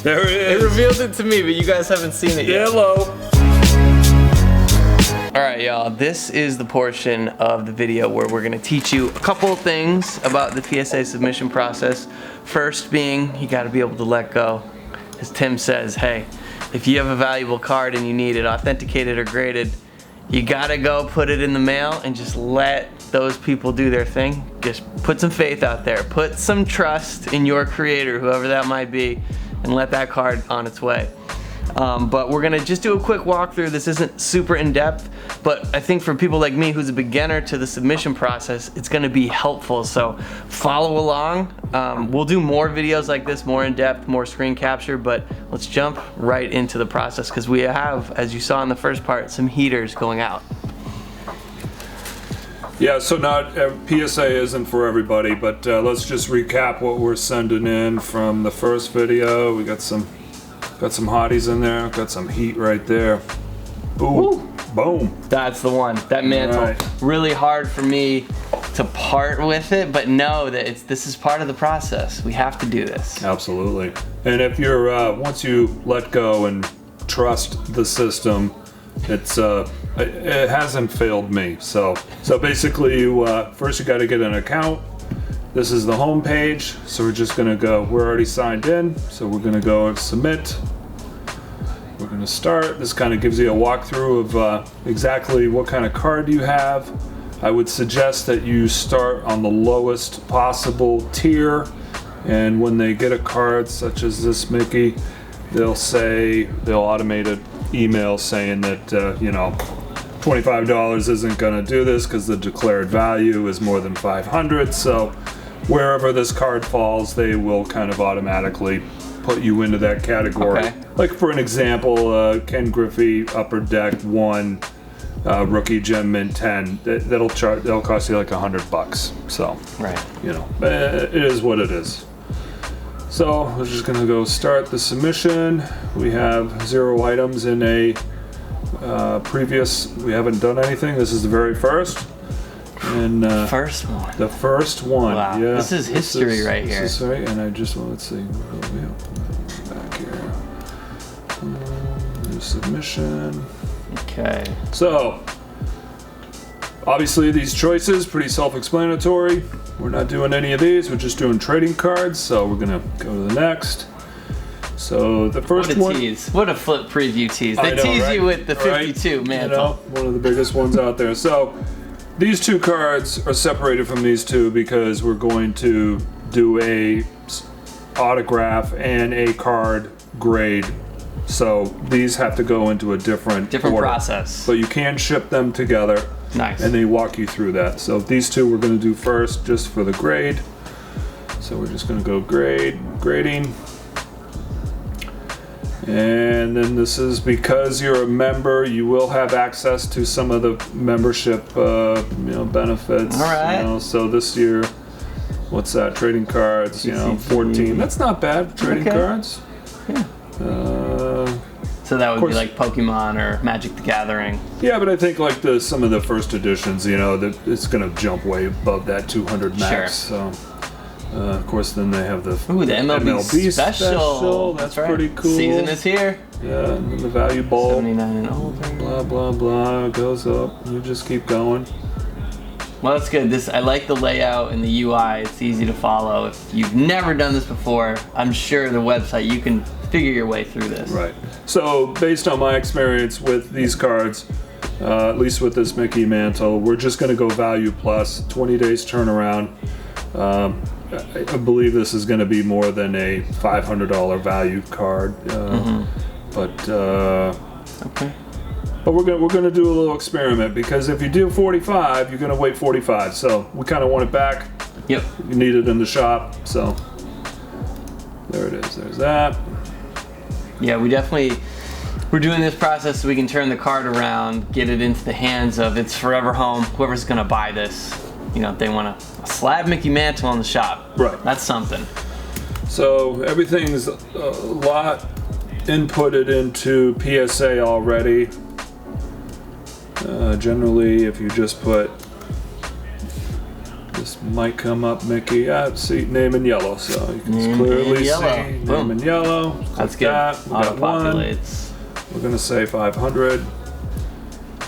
There it is. It revealed it to me, but you guys haven't seen it yet. Yellow. All right, y'all, this is the portion of the video where we're gonna teach you a couple of things about the PSA submission process. First being, you gotta be able to let go. As Tim says, hey, if you have a valuable card and you need it authenticated or graded, you gotta go put it in the mail and just let those people do their thing. Just put some faith out there. Put some trust in your creator, whoever that might be, and let that card on its way. But we're gonna just do a quick walkthrough. This isn't super in-depth, but I think for people like me who's a beginner to the submission process, it's gonna be helpful. So follow along. We'll do more videos like this, more in-depth, more screen capture, but let's jump right into the process because we have, as you saw in the first part, some heaters going out. Yeah, so not PSA isn't for everybody, but let's just recap what we're sending in from the first video. We got some hotties in there, got some heat right there. Ooh, boom. That's the one, that Mantle. Right. Really hard for me to part with it, but know that this is part of the process. We have to do this. Absolutely. And if you're, once you let go and trust the system, it hasn't failed me. So basically first you got to get an account. This is the home page, so we're just gonna go, we're already signed in, so we're gonna go and submit. We're gonna start. This kind of gives you a walkthrough of exactly what kind of card you have. I would suggest that you start on the lowest possible tier, and when they get a card such as this Mickey, they'll automate an email saying that, you know, $25 isn't gonna do this because the declared value is more than 500, so wherever this card falls, they will kind of automatically put you into that category. Okay. Like for an example, Ken Griffey Upper Deck 1 Rookie Gem Mint 10. That'll cost you like $100. So, right. You know, it is what it is. So we're just gonna go start the submission. We have 0 items in a previous. We haven't done anything. This is the very first. And First one. the first one. Wow. Yeah, This is history right here. This is right, and I just want to see. Back here. New submission. Okay. So, obviously these choices, pretty self-explanatory. We're not doing any of these, we're just doing trading cards, so we're gonna go to the next. So the first one. What a tease. What a flip preview tease. They I know, tease right? you with the 52 Right? Mantle. You know, one of the biggest ones out there. So these two cards are separated from these two because we're going to do a autograph and a card grade. So these have to go into a different order. Process. But you can ship them together. Nice. And they walk you through that. So these two we're going to do first just for the grade. So we're just going to go grading. And then this is because you're a member, you will have access to some of the membership benefits. All right. You know, so this year, what's that? Trading cards, 14. That's not bad, trading cards. Yeah. So that would be like Pokemon or Magic the Gathering. Yeah, but I think like some of the first editions, that it's gonna jump way above that 200 max. Sure. So. Of course, then they have the MLB special. That's right. pretty cool. Season is here. Yeah, and then the value ball. 79 and older. Blah blah blah. It goes up. You just keep going. Well, that's good. I like the layout and the UI. It's easy to follow. If you've never done this before, I'm sure the website you can figure your way through this. Right. So, based on my experience with these cards, at least with this Mickey Mantle, we're just going to go value plus 20 days turnaround. I believe this is going to be more than a $500 value card, but okay. But we're gonna do a little experiment because if you do 45, you're gonna wait 45. So we kind of want it back. Yep. You need it in the shop, so there it is. There's that. Yeah, we're doing this process so we can turn the card around, get it into the hands of its forever home. Whoever's gonna buy this, if they want a slab Mickey Mantle in the shop. Right. That's something. So everything's a lot inputted into PSA already. Generally, if you just put this might come up, Mickey. See, name in yellow, so you can clearly see name in yellow. That's good. We got one. Auto-populates. We're gonna say 500.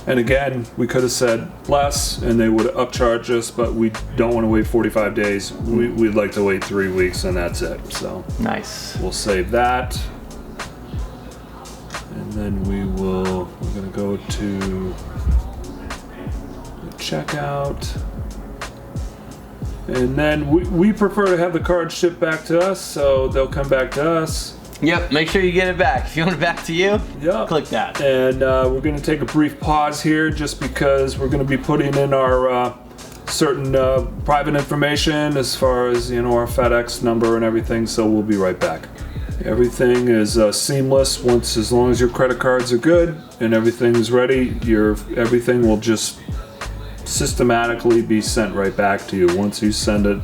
And again, we could have said less and they would upcharge us, but we don't want to wait 45 days. We'd like to wait 3 weeks and that's it. So nice. We'll save that. And then we're gonna go to the checkout. And then we prefer to have the card shipped back to us, so they'll come back to us. Yep, make sure you get it back. If you want it back to you, click that. And we're going to take a brief pause here just because we're going to be putting in our certain private information as far as, our FedEx number and everything, so we'll be right back. Everything is seamless as long as your credit cards are good and everything is ready, everything will just systematically be sent right back to you. Once you send it,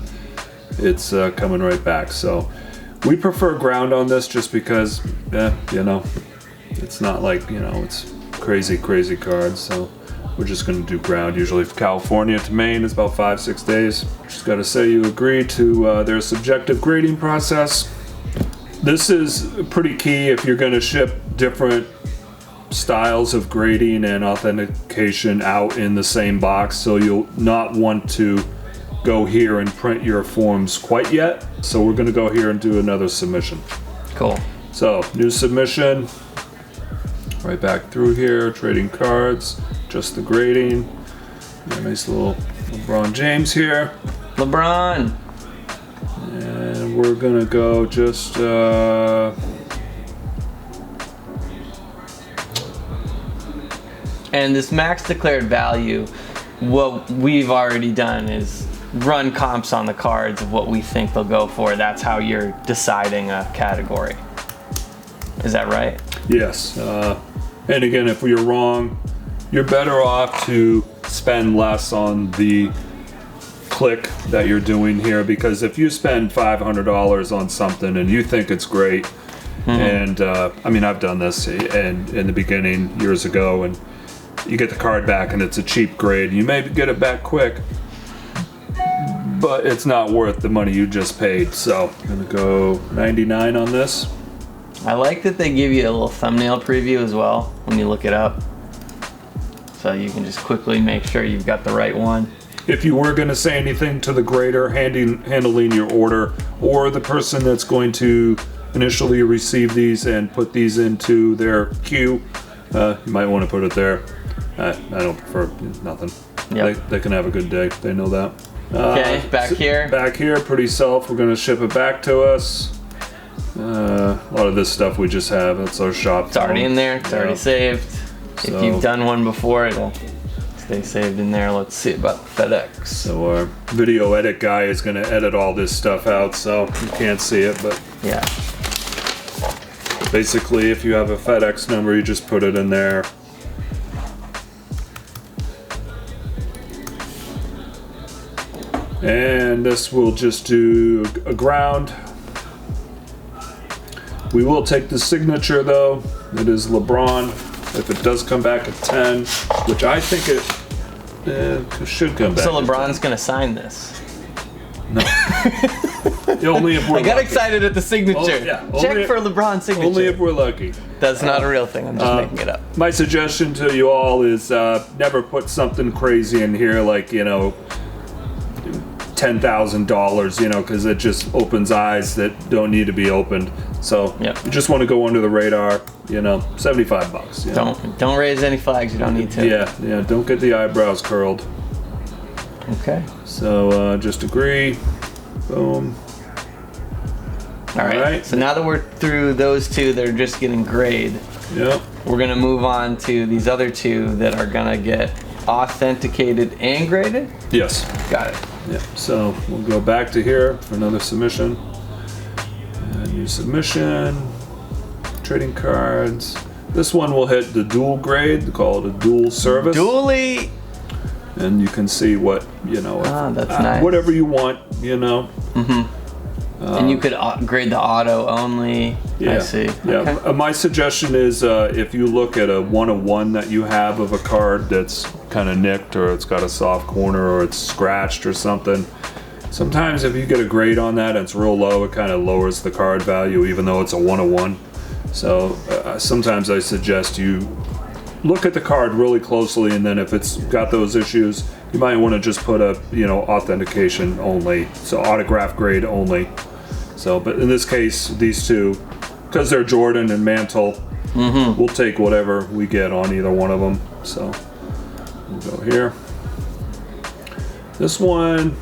it's coming right back. So we prefer ground on this just because, it's not like, it's crazy cards. So we're just going to do ground. Usually from California to Maine is about 5-6 days. Just got to say you agree to their subjective grading process. This is pretty key if you're going to ship different styles of grading and authentication out in the same box. So you'll not want to go here and print your forms quite yet. So we're going to go here and do another submission. Cool. So new submission, right back through here, trading cards, just the grading. Got a nice little LeBron James here. LeBron. And we're going to go just and this max declared value, what we've already done is run comps on the cards of what we think they'll go for. That's how you're deciding a category. Is that right? Yes. And again, if you're wrong, you're better off to spend less on the click that you're doing here, because if you spend $500 on something and you think it's great, and I've done this in the beginning years ago, and you get the card back and it's a cheap grade, you may get it back quick, but it's not worth the money you just paid. So I'm gonna go 99 on this. I like that they give you a little thumbnail preview as well when you look it up, so you can just quickly make sure you've got the right one. If you were going to say anything to the grader handling your order, or the person that's going to initially receive these and put these into their queue, you might want to put it there. I don't prefer nothing. Yep. They can have a good day. They know that. Okay, back here. Back here, pretty self. We're going to ship it back to us. A lot of this stuff we just have. That's our shop. It's already in there. It's already saved. So, if you've done one before, it'll stay saved in there. Let's see about FedEx. So our video edit guy is going to edit all this stuff out, so you can't see it, but yeah. Basically, if you have a FedEx number, you just put it in there. And this will just do a ground. We will take the signature though. It is LeBron. If it does come back at 10, which I think it should come back. So LeBron's gonna sign this. No. Only if we're I got lucky. excited at the signature. Check for LeBron's signature. Only if we're lucky. That's not a real thing. I'm just making it up. My suggestion to you all is never put something crazy in here, like $10,000, because it just opens eyes that don't need to be opened. So you just want to go under the radar, $75. Don't raise any flags you don't need to. Yeah, don't get the eyebrows curled. Okay. So just agree. Boom. All right. So now that we're through those two that are just getting grade, we're gonna move on to these other two that are gonna get authenticated and graded. Yes. Got it. Yeah. So we'll go back to here for another submission. New submission. Trading cards. This one will hit the dual grade. They call it a dual service. Dually. And you can see what that's nice. Whatever you want, And you could grade the auto only. I see. Yeah. Okay. My suggestion is if you look at a 101 that you have of a card that's kind of nicked, or it's got a soft corner, or it's scratched or something, Sometimes if you get a grade on that and it's real low, it kind of lowers the card value even though it's a 101. So sometimes I suggest you look at the card really closely, and then if it's got those issues, you might want to just put a, you know, authentication only, so autograph grade only. So, but in this case, these two, because they're Jordan and Mantle, we'll take whatever we get on either one of them. So we'll go here. This one,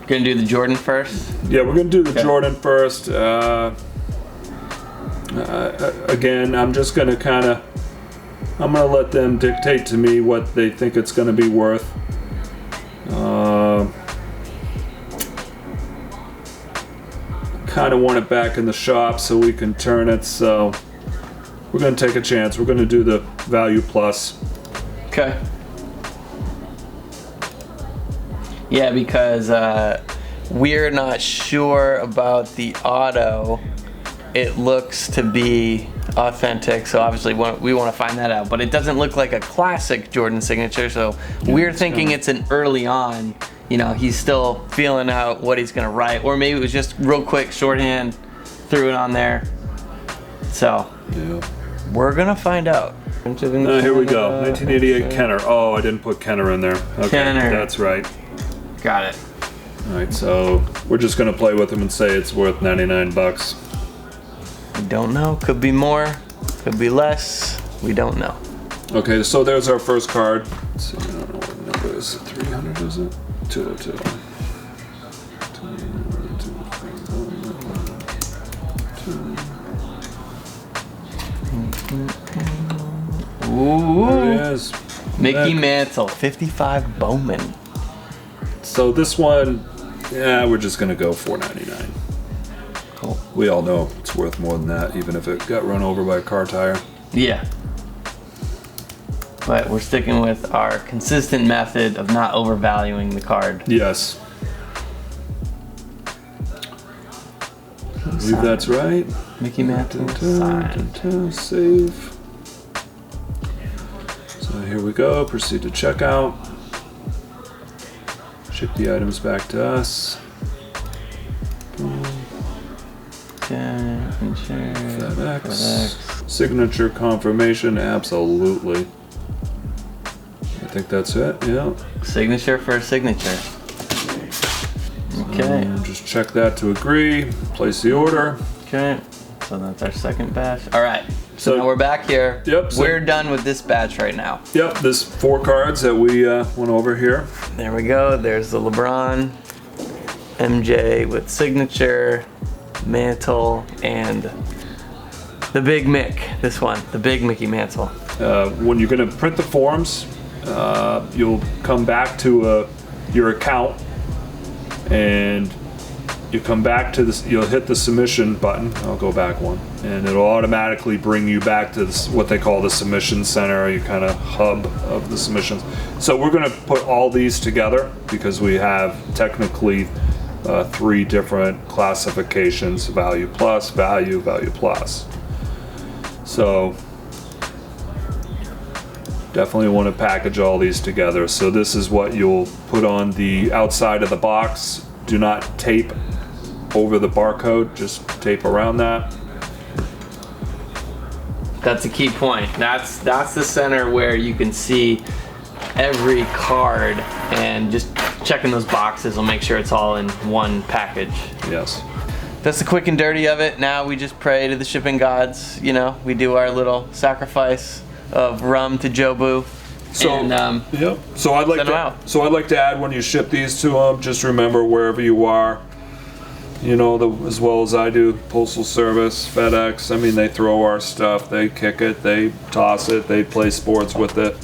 Gonna do the Jordan first? yeah, we're gonna do the Jordan first. Again, I'm just gonna I'm gonna let them dictate to me what they think it's gonna be worth. Kind of want it back in the shop so we can turn it, so we're gonna take a chance. We're gonna do the value plus. Okay. Yeah, because we're not sure about the auto. It looks to be authentic, so obviously we want to find that out. But it doesn't look like a classic Jordan signature, so we're thinking it's an early on. You know, he's still feeling out what he's gonna write, or maybe it was just real quick shorthand, threw it on there. So Yeah. we're gonna find out. Here we go. 1988 Kenner. Oh, I didn't put Kenner in there. Okay, Kenner. that's right. Got it. All right, so we're just gonna play with him and say it's worth 99 bucks. We don't know. Could be more. Could be less. We don't know. Okay, so there's our first card. Let's see, I don't know what the number is. 300, is it? 202. Ooh. There he is. Mickey Mantle, 55 Bowman. So this one, yeah, we're just gonna go $4.99. Cool. We all know it's worth more than that, even if it got run over by a car tire. Yeah. But we're sticking with our consistent method of not overvaluing the card. Yes. I believe that's right. Mickey Mantle signed. Save. So here we go. Proceed to checkout. Ship the items back to us. FedEx. Signature confirmation, absolutely. I think that's it, yeah. Signature for a signature. Okay. Just check that to agree. Place the order. Okay. So that's our second batch. All right. So So- now we're back here. Yep, so- We're done with this batch right now. Yep, there's 4 cards that we went over here. There we go. There's the Lebron, MJ with signature, Mantle, and the Big Mick. This one, the Big Mickey Mantle. When you're going to print the forms, you'll come back to your account, and you come back to this. You'll hit the submission button. I'll go back one, and it'll automatically bring you back to this, what they call the submission center, your kind of hub of the submissions. So we're going to put all these together because we have technically 3 different classifications: value plus, value plus. So definitely want to package all these together. So this is what you'll put on the outside of the box. Do not tape over the barcode, just tape around that. That's a key point. That's the center where you can see every card, and just checking those boxes will make sure it's all in one package. Yes. That's the quick and dirty of it. Now we just pray to the shipping gods. You know, we do our little sacrifice of rum to Jobu. So, and, yep. So I'd like send 'em out. to add, when you ship these to them, just remember wherever you are, you know, as well as I do, Postal Service, FedEx. I mean, they throw our stuff, they kick it, they toss it, they play sports with it.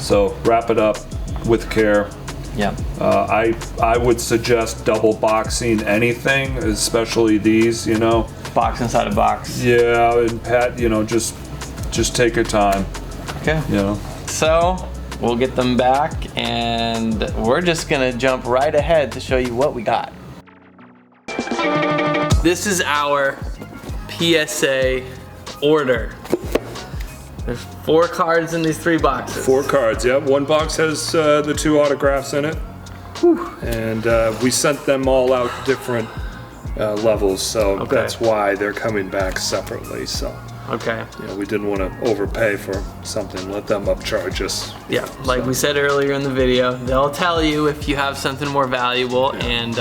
So wrap it up with care. Yeah. I would suggest double boxing anything, especially these, you know. Box inside a box. Yeah, and Pat, you know, just take your time, Okay. you know. So we'll get them back, and we're just gonna jump right ahead to show you what we got. This is our PSA order. There's 4 cards in these 3 boxes. 4 cards, yep. One box has the 2 autographs in it. And we sent them all out different levels, so that's why they're coming back separately. So Okay. we didn't want to overpay for something, let them upcharge us. Yeah, like we said earlier in the video, they'll tell you if you have something more valuable, and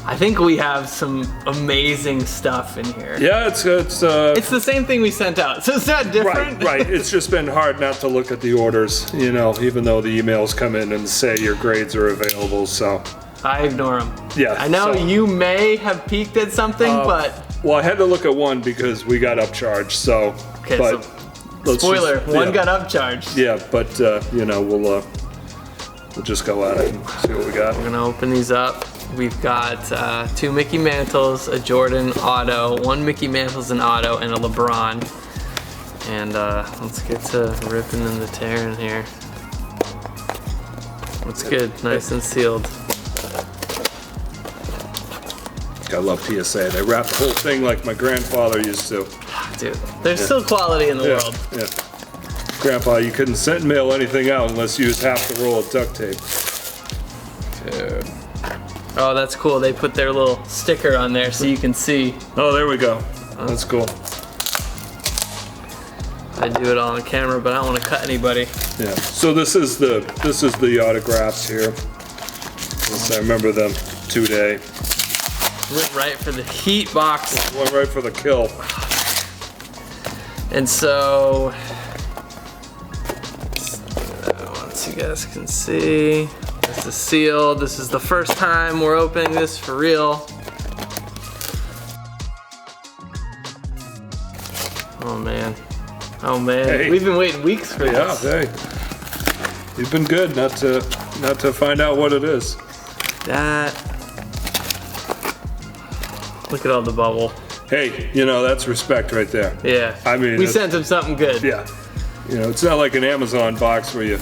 I think we have some amazing stuff in here. Yeah, it's the same thing we sent out, so it's not different. Right. It's just been hard not to look at the orders, even though the emails come in and say your grades are available. So I ignore them. Yeah. I know you may have peeked at something, but well, I had to look at one because we got upcharged. So okay. But so spoiler: one got upcharged. Yeah, but we'll just go at it and see what we got. We're gonna open these up. We've got 2 Mickey Mantles, a Jordan auto, 1 Mickey Mantles an auto, and a LeBron. And let's get to ripping and the tearing here. Looks good, nice and sealed. I love PSA. They wrap the whole thing like my grandfather used to. Dude, there's still quality in the world. Yeah. Grandpa, you couldn't send mail anything out unless you used half the roll of duct tape. Dude. Oh, that's cool. They put their little sticker on there so you can see. Oh, there we go. That's cool. I do it all on camera, but I don't want to cut anybody. Yeah. So this is the autographs here. I remember them today. Went right for the heat box. Went right for the kill. And so, once you guys can see, this is sealed. This is the first time we're opening this for real. Oh man. Oh man. Hey. We've been waiting weeks for this. Yeah, hey. You've been good not to find out what it is. Look at all the bubble. Hey, that's respect right there. Yeah. I mean, we sent him something good. Yeah. It's not like an Amazon box where you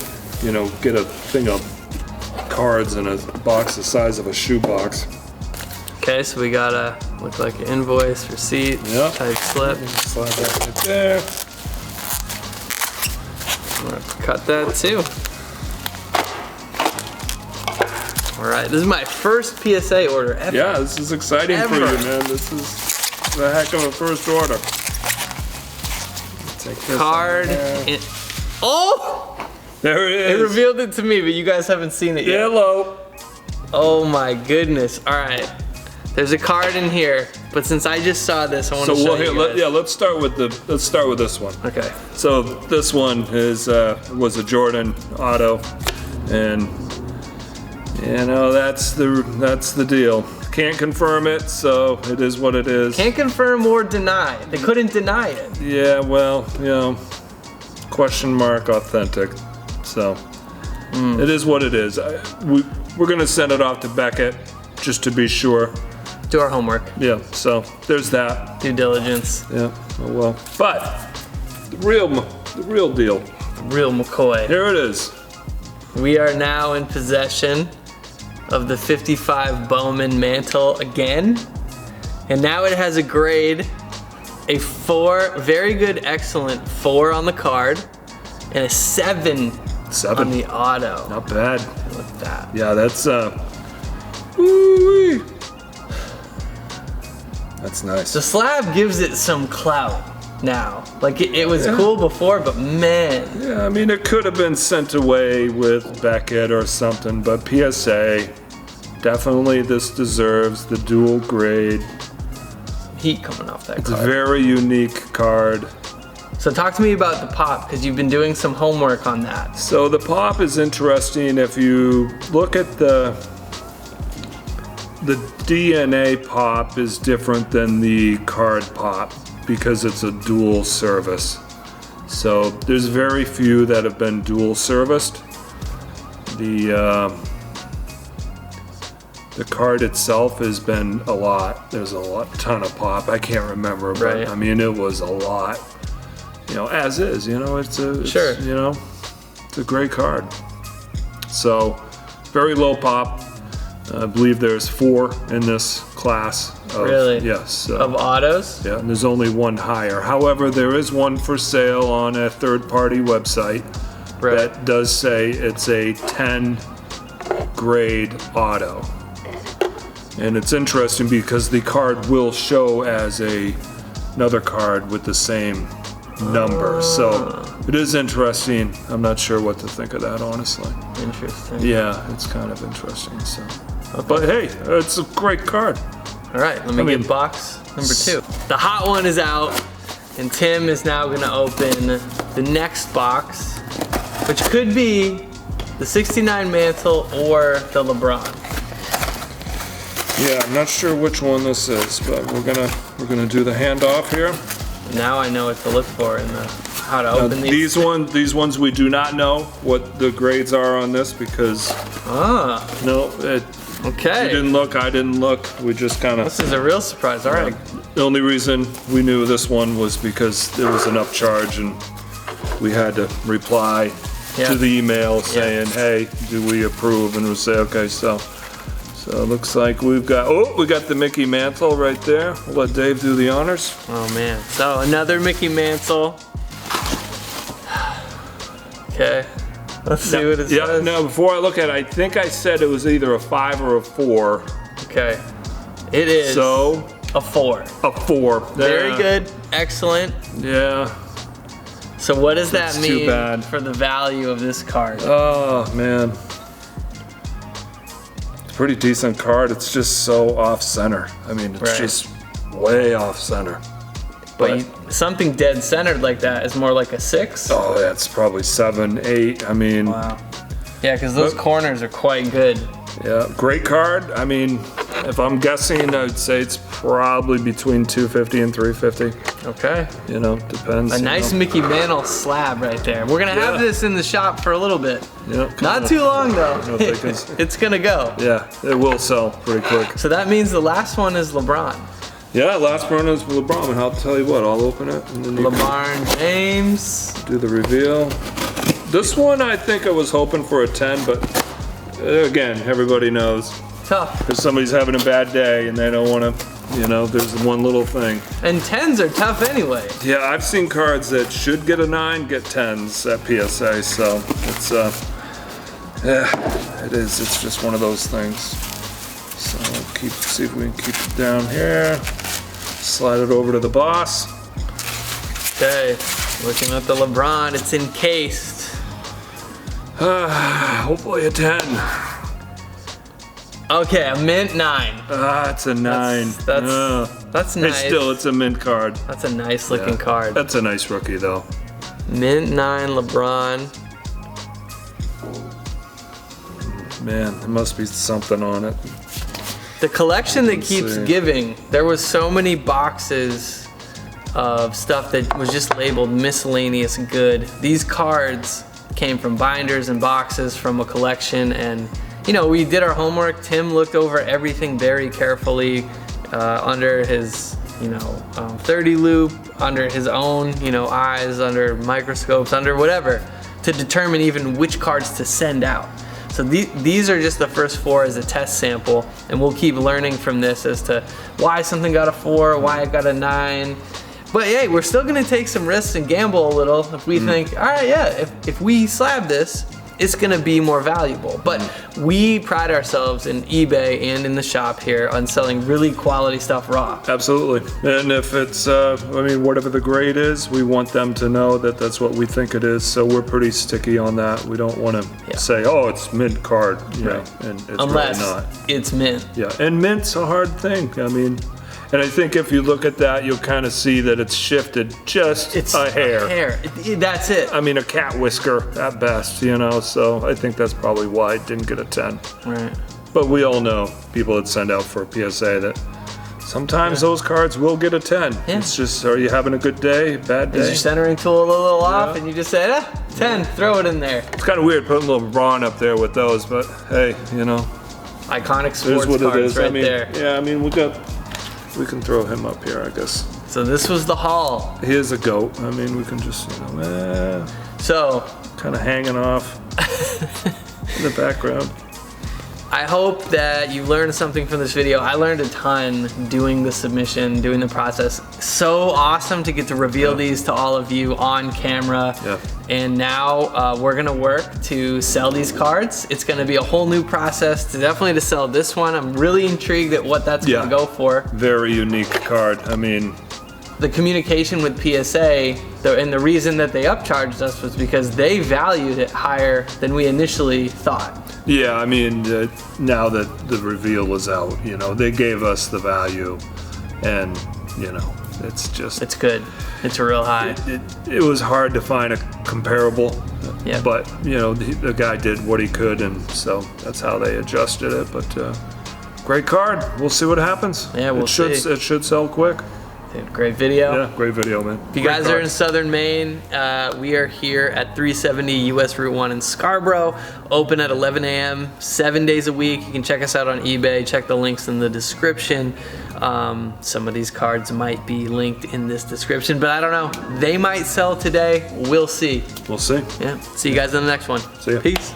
get a thing of cards in a box the size of a shoebox. Okay, so we got look like an invoice, receipt, type slip. Slide that right there. I'm gonna cut that too. All right, this is my first PSA order ever. Yeah, this is exciting for you, man. This is a heck of a first order. Take this card. Oh! There it is. It revealed it to me, but you guys haven't seen it yet. Hello. Oh my goodness. All right. There's a card in here, but since I just saw this, I want to show you guys. Let's start with this one. Okay. So this one was a Jordan auto, and that's the deal. Can't confirm it, so it is what it is. Can't confirm or deny. They couldn't deny it. Yeah, well, question mark authentic. So it is what it is. We're gonna send it off to Beckett just to be sure. Do our homework. Yeah. So there's that. Due diligence. Yeah. Oh well. But the real deal. The real McCoy. Here it is. We are now in possession of the 55 Bowman Mantle again. And now it has a grade, a 4, very good, excellent 4 on the card, and a 7 on the auto. Not bad. Look at that. Yeah, that's woo-wee. That's nice. The slab gives it some clout now. Like it was cool before, but man. Yeah, I mean it could have been sent away with Beckett or something, but PSA, definitely this deserves the dual grade. Heat coming off that It's card. a very unique card. So talk to me about the pop, because you've been doing some homework on that. So the pop is interesting. If you look at the DNA pop is different than the card pop because it's a dual service. So there's very few that have been dual serviced. The card itself has been a lot. There's a ton of pop. I can't remember, but Right. I mean it was a lot. As is. It's Sure. It's a great card. So very low pop. I believe there's 4 in this class. Really? Yes. Of autos? Yeah, and there's only one higher. However, there is one for sale on a third-party website Right. that does say it's a 10 grade auto. And it's interesting because the card will show as another card with the same number. So it is interesting. I'm not sure what to think of that, honestly. Interesting. Yeah, it's kind of interesting. So, but hey, it's a great card. All right, let me get box number 2. The hot one is out, and Tim is now gonna open the next box, which could be the 69 Mantle or the Lebron. Yeah, I'm not sure which one this is, but we're gonna do the handoff here. Now I know what to look for in the how to open these. These ones we do not know what the grades are on this because Okay. You didn't look, I didn't look. We just kind of. This is a real surprise. All right. The only reason we knew this one was because there was an upcharge and we had to reply to the email saying, hey, do we approve? And we'll say, okay, so it looks like we got the Mickey Mantle right there. We'll let Dave do the honors. Oh man. So another Mickey Mantle. Okay. Let's see what it says. Yeah, no, before I look at it, I think I said it was either a 5 or a 4. Okay. It is so a 4. A 4. Very good. Excellent. Yeah. So what does that mean too bad. for the value of this card? Oh, man. It's a pretty decent card. It's just so off-center. I mean, it's just way off-center. But something dead centered like that is more like a 6? Oh, that's probably 7, 8. I mean... Wow. Yeah, because those corners are quite good. Yeah, great card. I mean, if I'm guessing, I'd say it's probably between 250 and 350. Okay. You know, depends. A nice Mickey Mantle slab right there. We're going to have this in the shop for a little bit. Yep. Not too long, though. It's going to go. Yeah, it will sell pretty quick. So that means the last one is LeBron. Yeah, last one is LeBron, and I'll tell you what, I'll open it. And then LeBron James. Do the reveal. This one, I think I was hoping for a 10, but again, everybody knows. Tough. If somebody's having a bad day and they don't want to, you know, there's one little thing. And 10s are tough anyway. Yeah, I've seen cards that should get a 9 get 10s at PSA, so it's, yeah, it is. It's just one of those things. So see if we can keep it down here. Slide it over to the boss. Okay, looking at the LeBron, it's encased. Hopefully a 10. Okay, a mint 9. It's a 9. That's nice. It's a mint card. That's a nice looking card. That's a nice rookie though. Mint 9 LeBron. Man, there must be something on it. The collection that keeps giving. There was so many boxes of stuff that was just labeled miscellaneous good. These cards came from binders and boxes from a collection, and you know, we did our homework. Tim looked over everything very carefully under his 30 loop, under his own eyes, under microscopes, under whatever, to determine even which cards to send out. So these are just the first 4 as a test sample, and we'll keep learning from this as to why something got a 4, why it got a 9. But hey, we're still gonna take some risks and gamble a little if we think, all right, yeah, if we slab this, it's gonna be more valuable. But we pride ourselves in eBay and in the shop here on selling really quality stuff raw. Absolutely. And if it's, whatever the grade is, we want them to know that that's what we think it is. So we're pretty sticky on that. We don't want to say, oh, it's mint card, you know, and it's unless really not. It's mint. Yeah, and mint's a hard thing. I mean, and I think if you look at that, you'll kind of see that it's shifted just a hair. That's it. I mean, a cat whisker at best, you know, so I think that's probably why it didn't get a 10. Right. But we all know, people that send out for a PSA, that sometimes those cards will get a 10. Yeah. It's just, are you having a good day, bad day? Is your centering tool a little off and you just say, 10, throw it in there. It's kind of weird putting a little LeBron up there with those, but hey, you know. Iconic sports cards right there. Yeah, I mean, we can throw him up here, I guess. So this was the haul. He is a goat. I mean, we can just, so kind of hanging off in the background. I hope that you learned something from this video. I learned a ton doing the submission, doing the process. so awesome to get to reveal these to all of you on camera. Yeah. And now we're gonna work to sell these cards. It's gonna be a whole new process definitely to sell this one. I'm really intrigued at what that's gonna go for. Very unique card. I mean, the communication with PSA, and the reason that they upcharged us was because they valued it higher than we initially thought. yeah, I mean, now that the reveal is out, you know, they gave us the value, and you know, it's just, It's good. It's a real high. it was hard to find a comparable, Yeah. but you know, the guy did what he could, and so that's how they adjusted it. But great card. We'll see what happens. Yeah, we'll see. It should sell quick. Dude, great video. Yeah, great video, man. If you guys are in Southern Maine, we are here at 370 US Route 1 in Scarborough, open at 11 a.m., 7 days a week. You can check us out on eBay, check the links in the description. Some of these cards might be linked in this description, but I don't know. They might sell today, we'll see. We'll see. Yeah, see you guys in the next one. See ya. Peace.